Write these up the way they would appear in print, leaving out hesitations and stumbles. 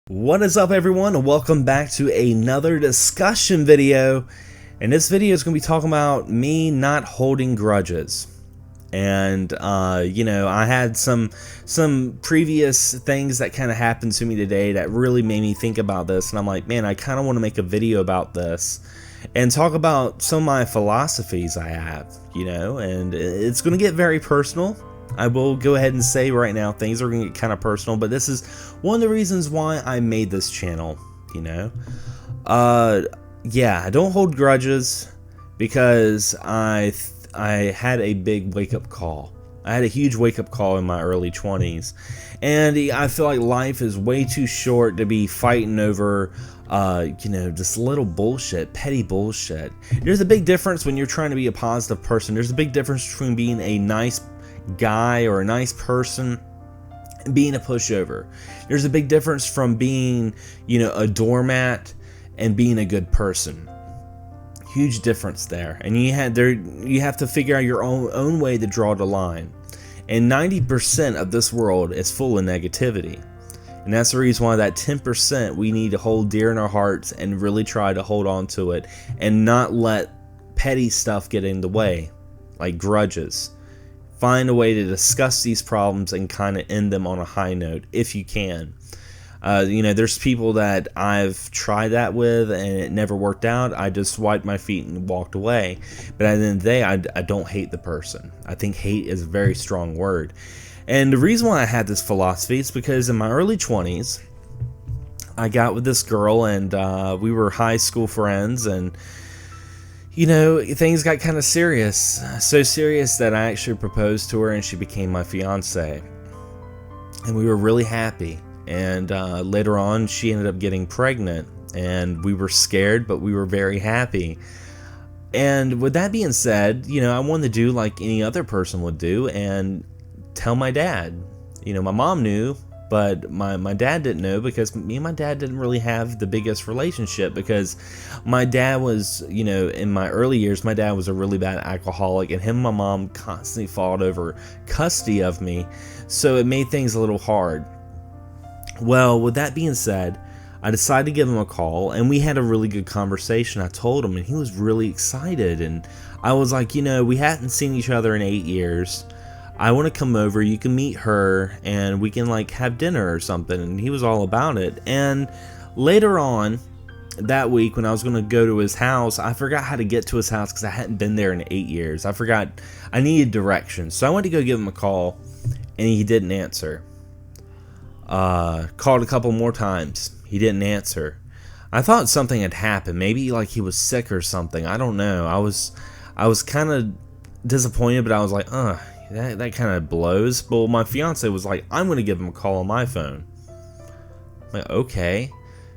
What is up, everyone, and welcome back to another discussion video. And this video is going to be talking about me not holding grudges. And I had some previous things that kind of happened to me today that really made me think about this, and I'm like, man, I kind of want to make a video about this and talk about some of my philosophies I have, and it's going to get very personal. I will go ahead and say right now, things are going to get kind of personal, but this is one of the reasons why I made this channel, yeah, I don't hold grudges because I had a big wake-up call. I had a huge wake-up call in my early 20s, and I feel like life is way too short to be fighting over just little bullshit, petty bullshit. There's a big difference when you're trying to be a positive person. There's a big difference between being a nice guy or a nice person and being a pushover. There's a big difference from being, a doormat and being a good person. Huge difference there. And you have to figure out your own way to draw the line. And 90% of this world is full of negativity. And that's the reason why that 10% we need to hold dear in our hearts and really try to hold on to it and not let petty stuff get in the way, like grudges. Find a way to discuss these problems and kind of end them on a high note if you can. There's people that I've tried that with and it never worked out. I just wiped my feet and walked away. But at the end of the day, I don't hate the person. I think hate is a very strong word. And the reason why I had this philosophy is because in my early 20s, I got with this girl and we were high school friends, and things got kind of serious. So serious that I actually proposed to her and she became my fiance. And we were really happy. And later on, she ended up getting pregnant. And we were scared, but we were very happy. And with that being said, I wanted to do like any other person would do and tell my dad. My mom knew, but my dad didn't know because me and my dad didn't really have the biggest relationship, because my dad was, in my early years, my dad was a really bad alcoholic, and him and my mom constantly fought over custody of me, so it made things a little hard. Well, with that being said, I decided to give him a call, and we had a really good conversation. I told him, and he was really excited, and I was like, we hadn't seen each other in 8 years. I want to come over, you can meet her, and we can have dinner or something. And he was all about it. And later on that week, when I was going to go to his house, I forgot how to get to his house because I hadn't been there in 8 years. I forgot I needed directions. So I went to go give him a call, and he didn't answer. Called a couple more times. He didn't answer. I thought something had happened. Maybe he was sick or something. I don't know. I was kind of disappointed, but I was like, that kind of blows. But my fiance was like, I'm going to give him a call on my phone. I'm like, okay.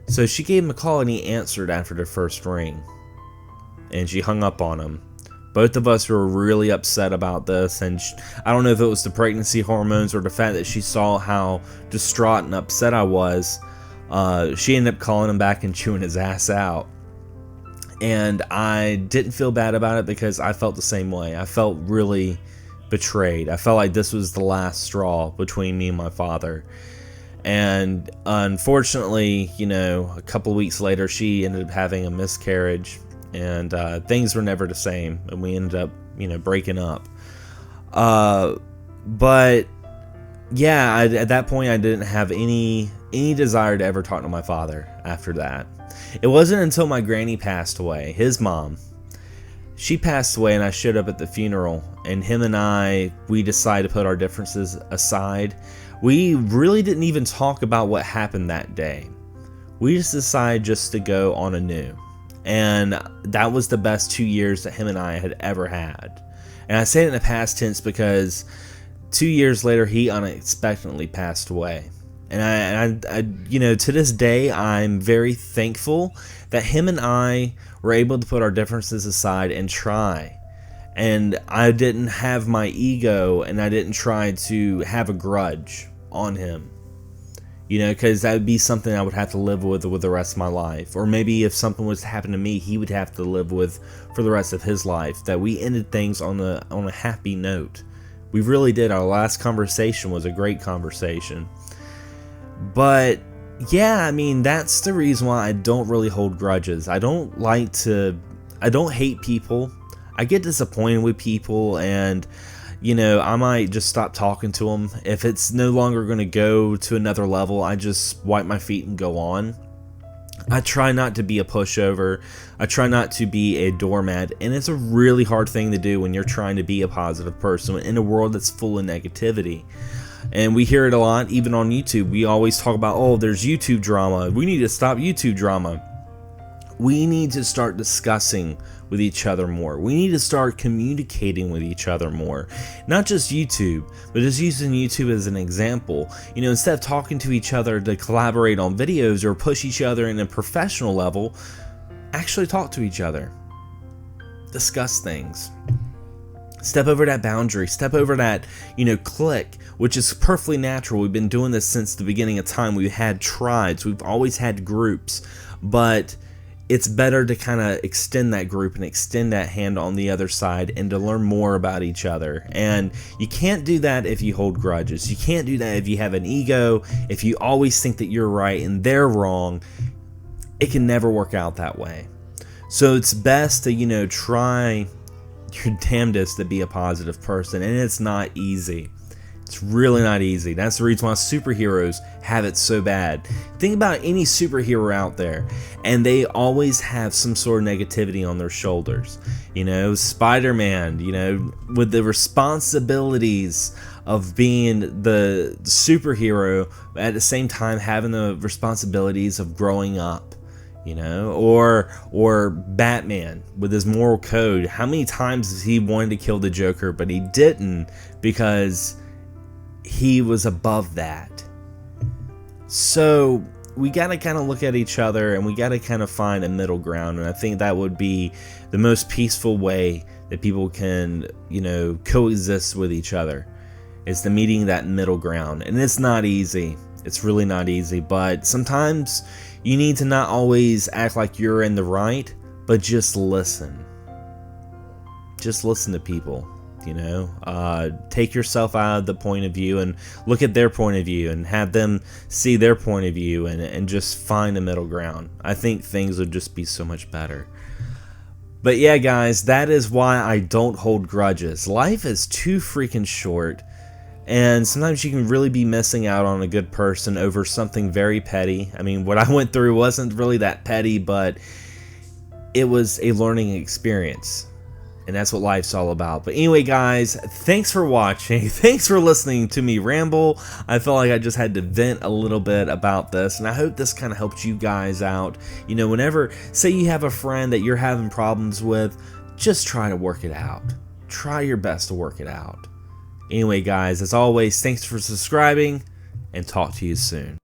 So she gave him a call and he answered after the first ring. And she hung up on him. Both of us were really upset about this. And I don't know if it was the pregnancy hormones or the fact that she saw how distraught and upset I was. She ended up calling him back and chewing his ass out. And I didn't feel bad about it because I felt the same way. I felt really betrayed. I felt like this was the last straw between me and my father. And unfortunately, a couple of weeks later, she ended up having a miscarriage, and things were never the same, and we ended up, breaking up. But yeah, at that point, I didn't have any desire to ever talk to my father after that. It wasn't until my granny passed away, his mom. She passed away and I showed up at the funeral, and him and we decided to put our differences aside. We really didn't even talk about what happened that day. We just decided just to go on anew. And that was the best 2 years that him and I had ever had. And I say it in the past tense because 2 years later, he unexpectedly passed away. And I to this day, I'm very thankful that him and I were able to put our differences aside and try. And I didn't have my ego, and I didn't try to have a grudge on him. Because that would be something I would have to live with the rest of my life. Or maybe if something was to happen to me, he would have to live with for the rest of his life. That we ended things on a happy note. We really did. Our last conversation was a great conversation. But yeah, I mean, that's the reason why I don't really hold grudges. I don't hate people. I get disappointed with people, and I might just stop talking to them. If it's no longer going to go to another level, I just wipe my feet and go on. I try not to be a pushover. I try not to be a doormat, and it's a really hard thing to do when you're trying to be a positive person in a world that's full of negativity. And we hear it a lot, even on YouTube. We always talk about, oh, there's YouTube drama. We need to stop YouTube drama. We need to start discussing with each other more. We need to start communicating with each other more. Not just YouTube, but just using YouTube as an example. Instead of talking to each other to collaborate on videos or push each other in a professional level, actually talk to each other. Discuss things. Step over that boundary. Step over that, clique, which is perfectly natural. We've been doing this since the beginning of time. We've had tribes. We've always had groups. But it's better to kind of extend that group and extend that hand on the other side and to learn more about each other. And you can't do that if you hold grudges. You can't do that if you have an ego, if you always think that you're right and they're wrong. It can never work out that way. So it's best to, try your damnedest to be a positive person, and it's not easy. It's really not easy. That's the reason why superheroes have it so bad. Think about any superhero out there, and they always have some sort of negativity on their shoulders. Spider-Man, with the responsibilities of being the superhero, at the same time having the responsibilities of growing up. Or Batman with his moral code. How many times has he wanted to kill the Joker, but he didn't because he was above that? So we got to kind of look at each other, and we got to kind of find a middle ground, and I think that would be the most peaceful way that people can, coexist with each other, is the meeting that middle ground. And it's not easy. It's really not easy, but sometimes you need to not always act like you're in the right, but just listen. Just listen to people, take yourself out of the point of view and look at their point of view and have them see their point of view and just find a middle ground. I think things would just be so much better. But yeah, guys, that is why I don't hold grudges. Life is too freaking short. And sometimes you can really be missing out on a good person over something very petty. I mean, what I went through wasn't really that petty, but it was a learning experience. And that's what life's all about. But anyway, guys, thanks for watching. Thanks for listening to me ramble. I felt like I just had to vent a little bit about this. And I hope this kind of helped you guys out. Whenever, say you have a friend that you're having problems with, just try to work it out. Try your best to work it out. Anyway, guys, as always, thanks for subscribing, and talk to you soon.